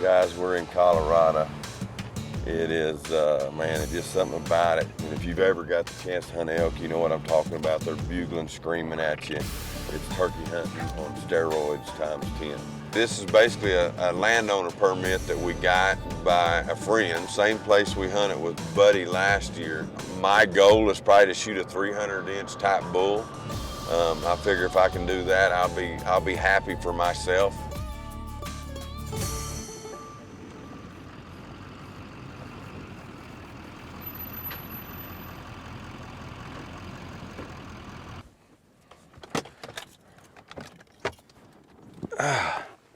Guys, we're in Colorado. It is, man, it's just something about it. And if you've ever got the chance to hunt elk, you know what I'm talking about. They're bugling, screaming at you. It's turkey hunting on steroids times 10. This is basically a landowner permit that we got by a friend, same place we hunted with Buddy last year. My goal is probably to shoot a 300-inch type bull. I figure if I can do that, I'll be happy for myself.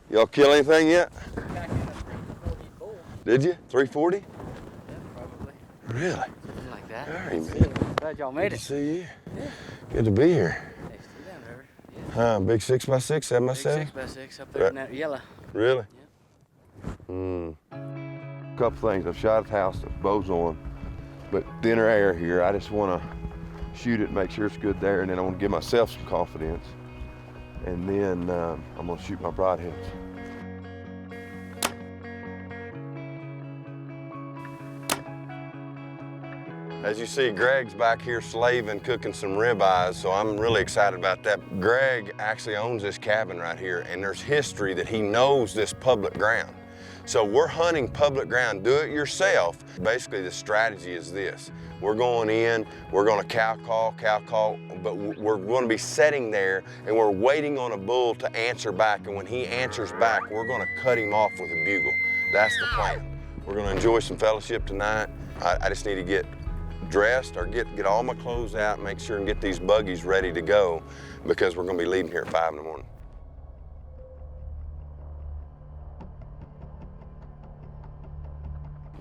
Y'all kill anything yet? Back in a 340 bull. Did you? 340? Yeah, probably. Really? Something like that. All right, man. Glad y'all Good made to it. see you. Yeah. Good to be here. Hey, see down there. Yeah. Big 6x6, Big 7x7? 6x6 up there in that yellow. Really? Yeah. Couple things. I've shot at the house, the bow's on, but thinner air here. I just want to shoot it, make sure it's good there, and then I want to give myself some confidence. And then I'm going to shoot my broadheads. As you see, Greg's back here slaving, cooking some ribeyes, so I'm really excited about that. Greg actually owns this cabin right here, and there's history that he knows this public ground. So we're hunting public ground, do it yourself. Basically, the strategy is this. We're going in, we're gonna cow call, but we're gonna be sitting there and we're waiting on a bull to answer back, and when he answers back, we're gonna cut him off with a bugle. That's the plan. We're gonna enjoy some fellowship tonight. I just need to get dressed or get all my clothes out, make sure and get these buggies ready to go, because we're gonna be leaving here at 5 in the morning.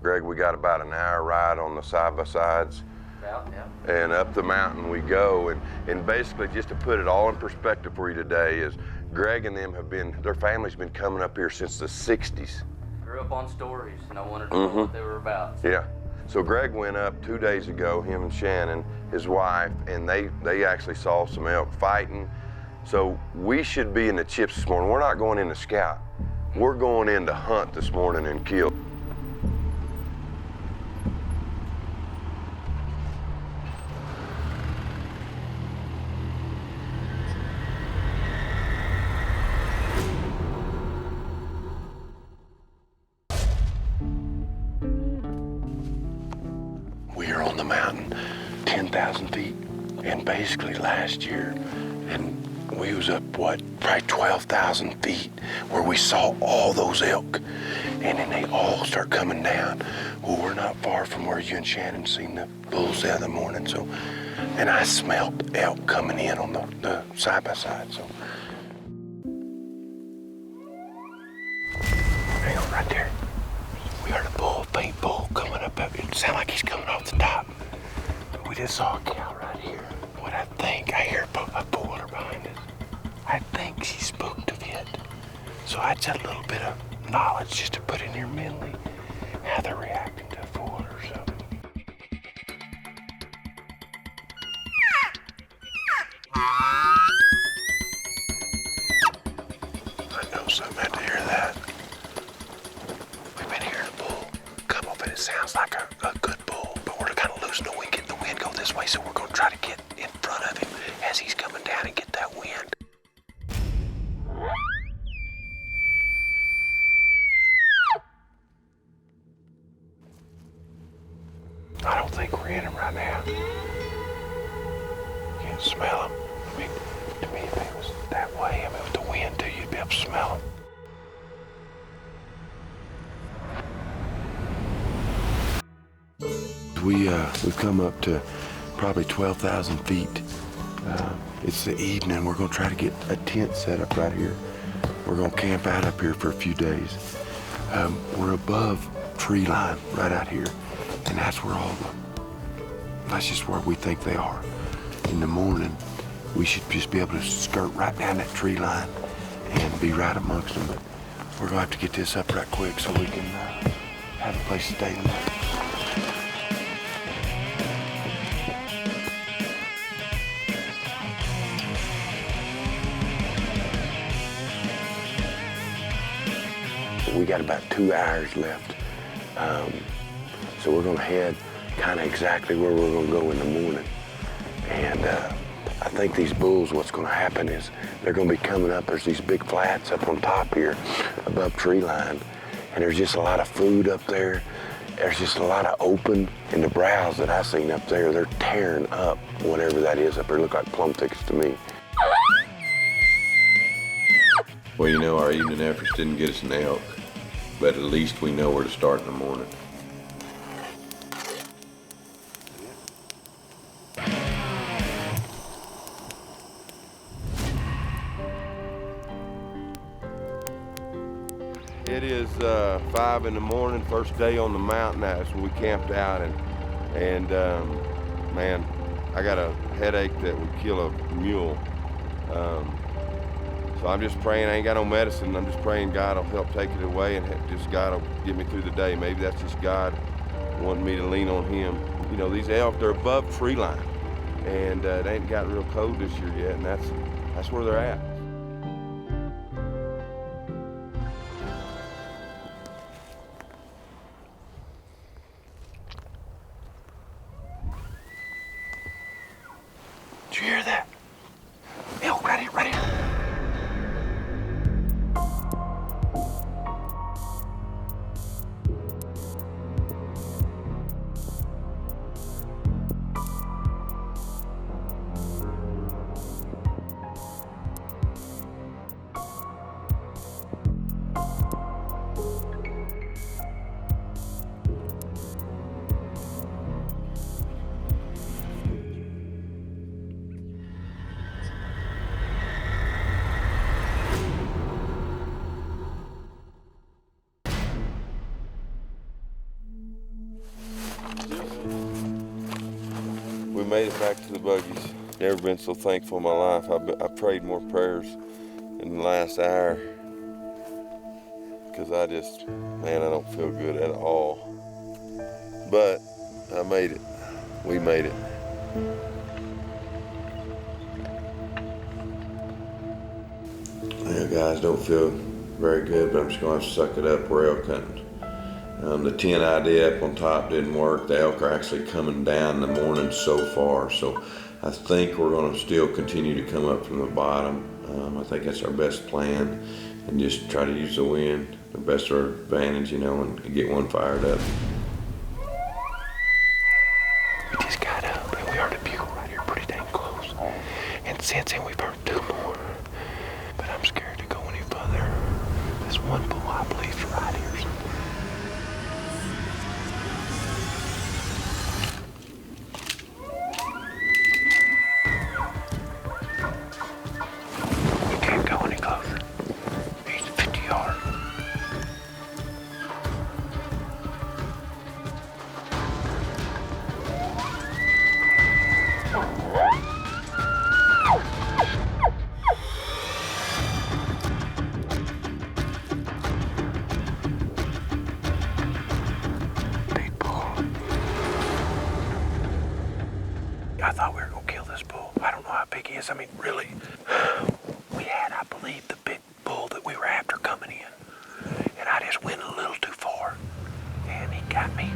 Greg, we got about an hour ride on the side-by-sides. Yeah. And up the mountain we go. And basically, just to put it all in perspective for you today, is Greg and them their family's been coming up here since the 60s. Grew up on stories, and I wanted to know what they were about. Yeah. So Greg went up 2 days ago, him and Shannon, his wife, and they actually saw some elk fighting. So we should be in the chips this morning. We're not going in to scout. We're going in to hunt this morning and kill. We are on the mountain, 10,000 feet, and basically last year, and we was up, probably 12,000 feet, where we saw all those elk, and then they all start coming down. Well, we're not far from where you and Shannon seen the bulls the other morning, so, and I smelled elk coming in on the side-by-side, so. Hang on right there. We heard a bull, faint bull coming up. It sounded like he's coming off the top. But we just saw a cow right here. What I think, I hear a buller behind us. I think she's spooked a bit. So I just a little bit of knowledge just to put in here mentally how they're reacting to a bull or something. I know something after hear that. We've been hearing a bull come up, and it sounds like a good bull, but we're kind of losing the wind, getting the wind go this way, so we're going to try to get in front of him as he's coming down and get that wind. I don't think we're in him right now. Can't smell him. I mean, to me, if it was that way, with the wind too, you'd be able to smell him. We've come up to probably 12,000 feet. It's the evening. We're gonna try to get a tent set up right here. We're gonna camp out up here for a few days. We're above tree line right out here, and that's just where we think they are. In the morning, we should just be able to skirt right down that tree line and be right amongst them. But we're gonna have to get this up right quick so we can have a place to stay tonight. we got about 2 hours left. So we're gonna head kind of exactly where we're gonna go in the morning. And I think these bulls, what's gonna happen is they're gonna be coming up. There's these big flats up on top here above tree line. And there's just a lot of food up there. There's just a lot of open, and the browse that I seen up there, they're tearing up whatever that is up there. Look like plum thickets to me. Well, you know, our evening efforts didn't get us an elk, but at least we know where to start in the morning. It is 5 in the morning, first day on the mountain as we camped out, and man, I got a headache that would kill a mule. So I'm just praying. I ain't got no medicine. I'm just praying God will help take it away, and just God will get me through the day. Maybe that's just God wanting me to lean on Him. You know, these elk, they're above tree line, and it ain't got real cold this year yet, and that's where they're at. Did you hear that? Elk right here, right here. We made it back to the buggies. Never been so thankful in my life. I prayed more prayers in the last hour because I don't feel good at all. But I made it. We made it. Yeah, guys, don't feel very good, but I'm just going to suck it up. We're elk hunting. The tent idea up on top didn't work. The elk are actually coming down in the morning so far, so I think we're going to still continue to come up from the bottom. I think that's our best plan, and just try to use the wind the best of our advantage, you know, and get one fired up. We just got up and we heard a bugle right here pretty dang close. And since then we've heard 2 more. But I'm scared to go any further. This one bull I believe is right here. We can't go any closer. He's 50 yards. Big bull. I thought we were gonna kill this bull. I don't know how big he is. I mean, really. We had, I believe, the big bull that we were after coming in. And I just went a little too far. And he got me.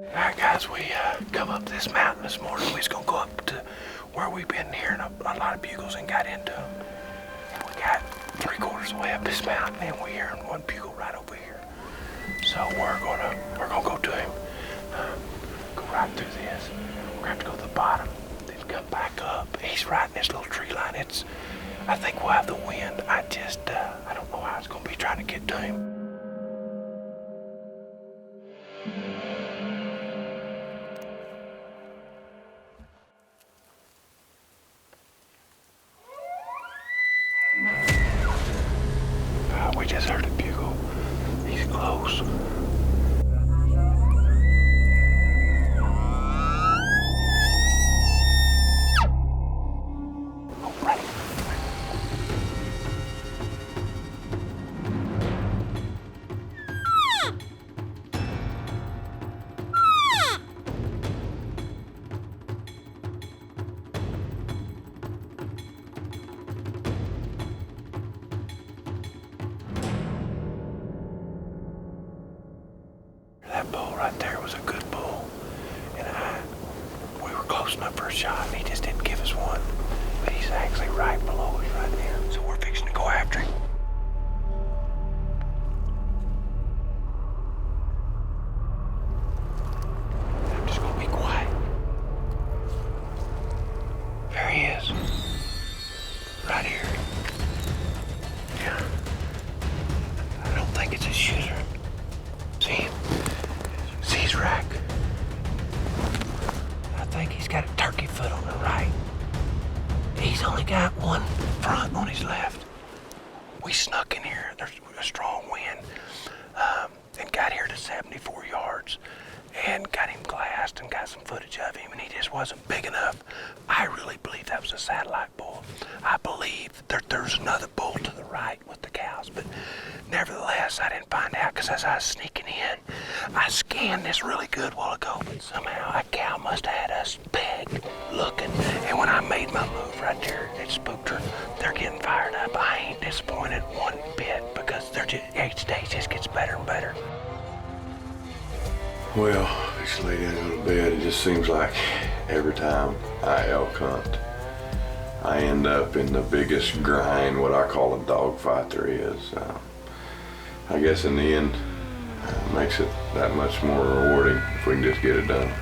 All right, guys, we come up this mountain this morning. We was gonna go up to where we've been hearing a lot of bugles and got into them. And we got 3/4 of the way up this mountain, and we're hearing one bugle right over here. So we're gonna go to him, go right through this. We're gonna have to go to the bottom, then come back up. He's right in this little tree line. I think we'll have the wind. I don't know how it's gonna be trying to get to him. We just heard a bugle. He's close. Oh, ready. right there was a good bull. And we were close enough for a shot, and he just didn't give us one. But he's actually right below us right now. So we're fixing to go after him. I'm just gonna be quiet. There he is. Right here. Yeah. I don't think it's a shooter. See him? See his rack? I think he's got a turkey foot on the right. He's only got one front on his left. We snuck in here. There's a strong wind, and got here to 74 yards and got him glassed and got some footage of him, and he just wasn't big enough. I really believe that was a satellite bull. I believe there's another bull to the right with the cows, but nevertheless, I didn't find out because as I was sneaking in, I scanned this really good while ago, but somehow a cow must have had us pegged looking, and when I made my move right there, it spooked her. They're getting fired up. I ain't disappointed one bit because each day just gets better and better. Well, just lay down in the bed. It just seems like every time I elk hunt, I end up in the biggest grind, what I call a dog fight there is. I guess in the end, it makes it that much more rewarding if we can just get it done.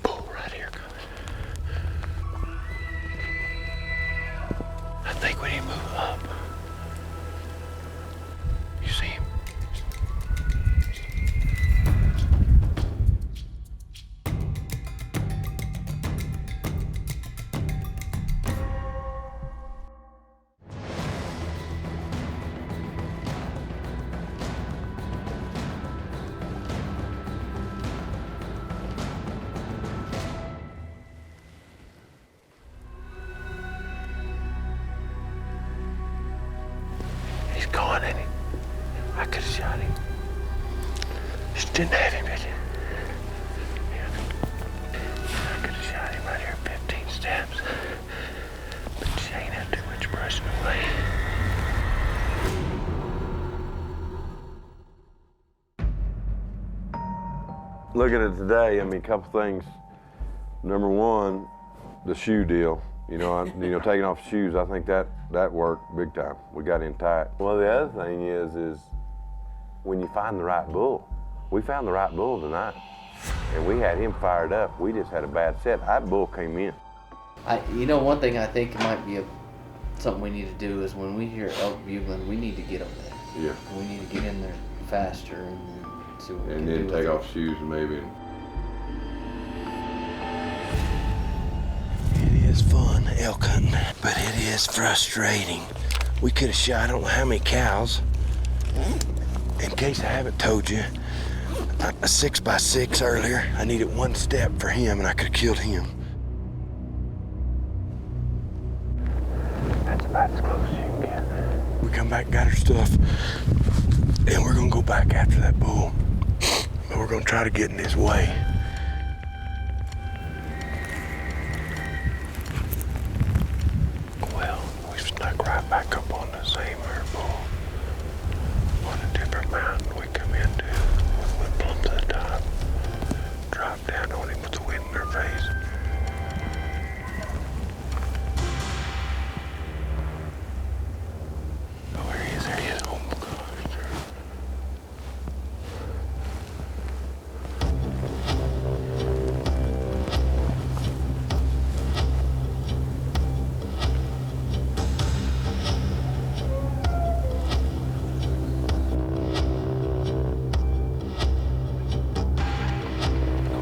Bull right here coming. I think we need to move up. You see him? He's gone, ain't he? I could have shot him. Just didn't have him, did you? Yeah. I could have shot him right here, 15 steps. But she ain't had too much brushing away. Looking at today, I mean, a couple things. Number one, the shoe deal. Taking off shoes, I think that worked big time. We got in tight. Well, the other thing is when you find the right bull. We found the right bull tonight, and we had him fired up. We just had a bad set. That bull came in. One thing I think might be something we need to do is when we hear elk bugling, we need to get them there. Yeah. We need to get in there faster and see what we can And do then with take it. off shoes maybe. It is fun elk hunting, but it is frustrating. We could have shot I don't know how many cows. In case I haven't told you, a 6x6 earlier, I needed one step for him and I could have killed him. That's about as close as you can get. We come back and got our stuff, and we're gonna go back after that bull. But we're gonna try to get in his way. Well, we snuck right back up on the same herd bull. On a different mountain we come into. We went plumb to the top. Dropped down on him with the wind in our face. Oh, there he is, there he is. Oh my gosh.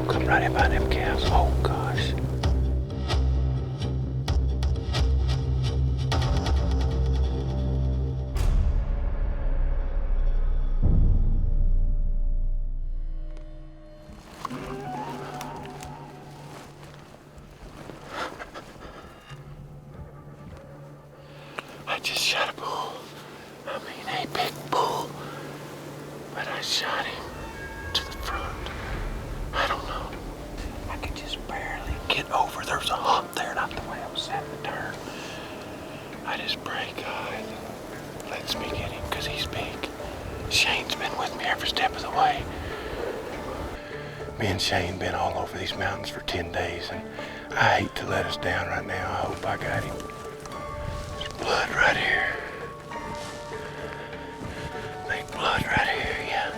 Come right in behind them calves. Oh gosh. I just shot a bull. I mean, a big bull. But I shot him to the front. I don't know. I could just barely get over. There was a hump there, not the way I was setting the turn. I just pray God lets me get him because he's big. Shane's been with me every step of the way. Me and Shane been all over these mountains for 10 days, and I hate to let us down right now. I hope I got him. There's blood right here. I think blood right here, yeah.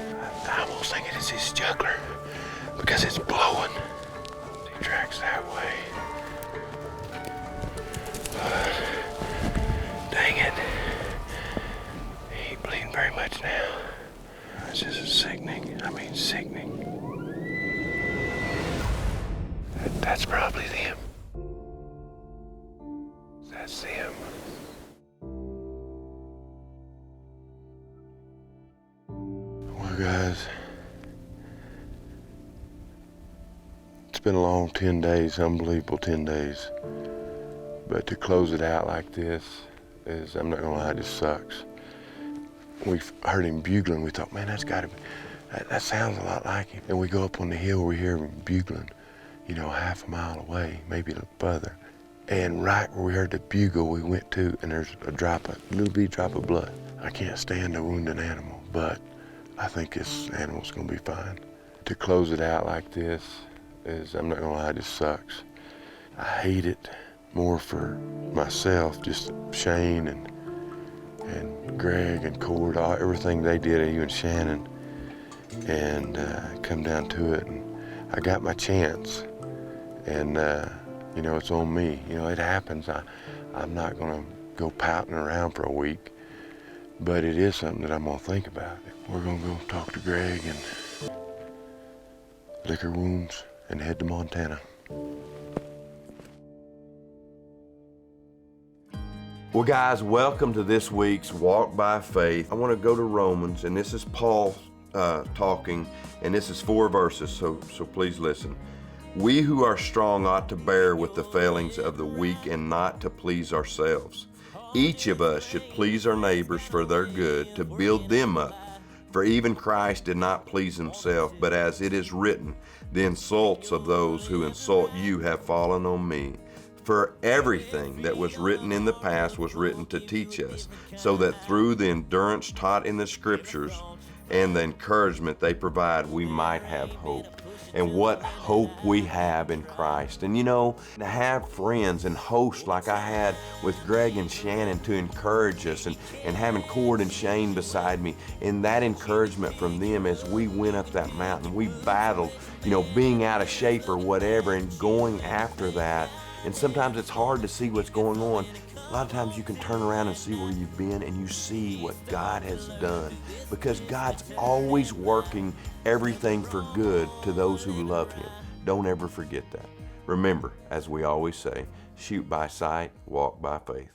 I almost think it is his jugular because it's blowing. He tracks that way. But, dang it. He ain't bleeding very much now. This is sickening. I mean, sickening. That's probably them. That's them. Well, guys, it's been a long 10 days, unbelievable 10 days. But to close it out like this is, I'm not gonna lie, it just sucks. We heard him bugling. We thought, man, that's gotta be, that sounds a lot like him. And we go up on the hill, we hear him bugling, you know, half a mile away, maybe a little further. And right where we heard the bugle, we went to, and there's a little bitty drop of blood. I can't stand a wounded animal, but I think this animal's gonna be fine. To close it out like this is, I'm not gonna lie, it just sucks. I hate it more for myself, just Shane and Greg and Cord, everything they did, even Shannon, and come down to it, and I got my chance, and you know, it's on me. You know, it happens. I'm not gonna go pouting around for a week, but it is something that I'm gonna think about. We're gonna go talk to Greg and lick her wounds and head to Montana. Well, guys, welcome to this week's Walk by Faith. I want to go to Romans, and this is Paul talking, and this is 4 verses, so please listen. We who are strong ought to bear with the failings of the weak and not to please ourselves. Each of us should please our neighbors for their good, to build them up. For even Christ did not please himself, but as it is written, the insults of those who insult you have fallen on me. For everything that was written in the past was written to teach us, so that through the endurance taught in the Scriptures and the encouragement they provide, we might have hope. And what hope we have in Christ. And you know, to have friends and hosts like I had with Greg and Shannon to encourage us, and having Cord and Shane beside me, and that encouragement from them as we went up that mountain. We battled, you know, being out of shape or whatever, and going after that. And sometimes it's hard to see what's going on. A lot of times you can turn around and see where you've been, and you see what God has done, because God's always working everything for good to those who love him. Don't ever forget that. Remember, as we always say, shoot by sight, walk by faith.